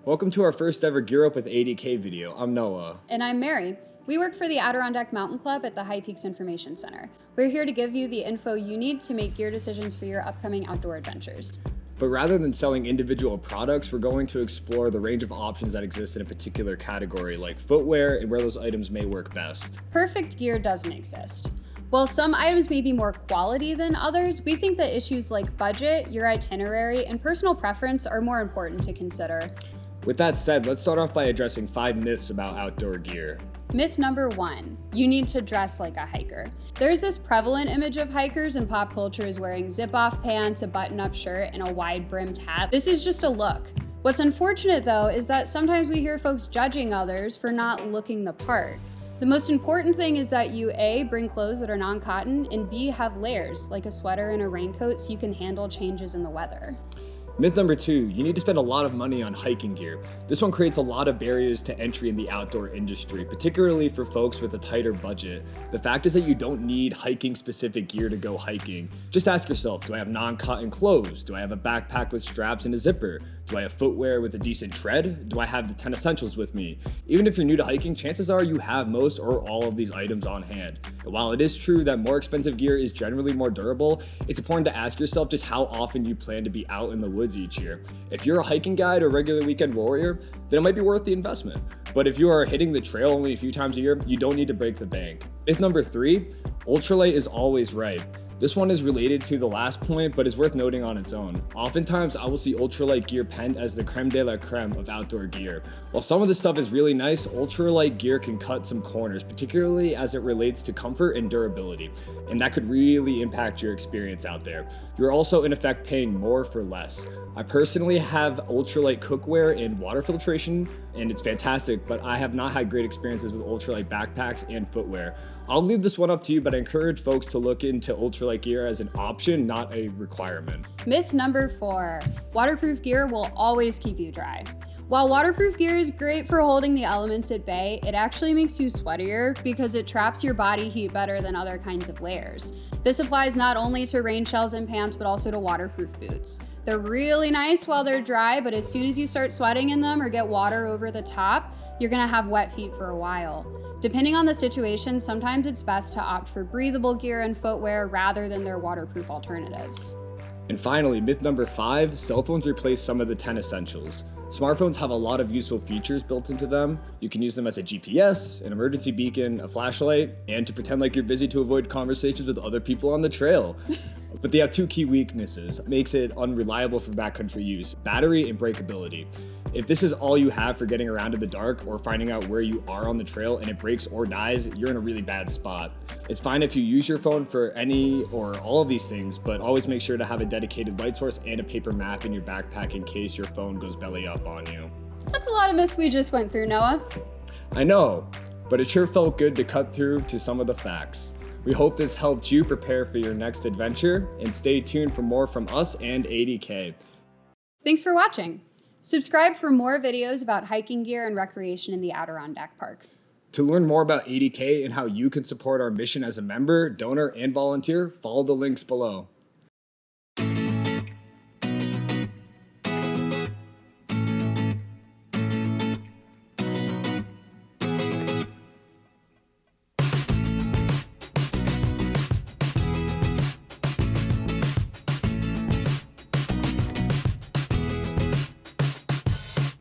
Welcome to our first ever Gear Up with ADK video. I'm Noah. And I'm Mary. We work for the Adirondack Mountain Club at the High Peaks Information Center. We're here to give you the info you need to make gear decisions for your upcoming outdoor adventures. But rather than selling individual products, we're going to explore the range of options that exist in a particular category, like footwear and where those items may work best. Perfect gear doesn't exist. While some items may be more quality than others, we think that issues like budget, your itinerary, and personal preference are more important to consider. With that said, let's start off by addressing 5 myths about outdoor gear. Myth number 1, you need to dress like a hiker. There's this prevalent image of hikers in pop culture as wearing zip-off pants, a button-up shirt, and a wide-brimmed hat. This is just a look. What's unfortunate though is that sometimes we hear folks judging others for not looking the part. The most important thing is that you A, bring clothes that are non-cotton, and B, have layers, like a sweater and a raincoat so you can handle changes in the weather. Myth number 2, you need to spend a lot of money on hiking gear. This one creates a lot of barriers to entry in the outdoor industry, particularly for folks with a tighter budget. The fact is that you don't need hiking specific gear to go hiking. Just ask yourself, do I have non-cotton clothes? Do I have a backpack with straps and a zipper? Do I have footwear with a decent tread? Do I have the 10 essentials with me? Even if you're new to hiking, chances are you have most or all of these items on hand. And while it is true that more expensive gear is generally more durable, it's important to ask yourself just how often you plan to be out in the woods each year. If you're a hiking guide or regular weekend warrior, then it might be worth the investment. But if you are hitting the trail only a few times a year, you don't need to break the bank. Myth number 3, ultralight is always right. This one is related to the last point, but is worth noting on its own. Oftentimes, I will see ultralight gear penned as the creme de la creme of outdoor gear. While some of this stuff is really nice, ultralight gear can cut some corners, particularly as it relates to comfort and durability, and that could really impact your experience out there. You're also in effect paying more for less. I personally have ultralight cookware and water filtration, and it's fantastic, but I have not had great experiences with ultralight backpacks and footwear. I'll leave this one up to you, but I encourage folks to look into ultralight gear as an option, not a requirement. Myth number 4, waterproof gear will always keep you dry. While waterproof gear is great for holding the elements at bay, it actually makes you sweatier because it traps your body heat better than other kinds of layers. This applies not only to rain shells and pants, but also to waterproof boots. They're really nice while they're dry, but as soon as you start sweating in them or get water over the top, you're gonna have wet feet for a while. Depending on the situation, sometimes it's best to opt for breathable gear and footwear rather than their waterproof alternatives. And finally, myth number 5, cell phones replace some of the 10 essentials. Smartphones have a lot of useful features built into them. You can use them as a GPS, an emergency beacon, a flashlight, and to pretend like you're busy to avoid conversations with other people on the trail. But they have 2 key weaknesses. It makes it unreliable for backcountry use: battery and breakability. If this is all you have for getting around in the dark or finding out where you are on the trail and it breaks or dies, you're in a really bad spot. It's fine if you use your phone for any or all of these things, but always make sure to have a dedicated light source and a paper map in your backpack in case your phone goes belly up on you. That's a lot of this we just went through, Noah. I know, but it sure felt good to cut through to some of the facts. We hope this helped you prepare for your next adventure, and stay tuned for more from us and ADK. Thanks for watching. Subscribe for more videos about hiking gear and recreation in the Adirondack Park. To learn more about ADK and how you can support our mission as a member, donor, and volunteer, follow the links below.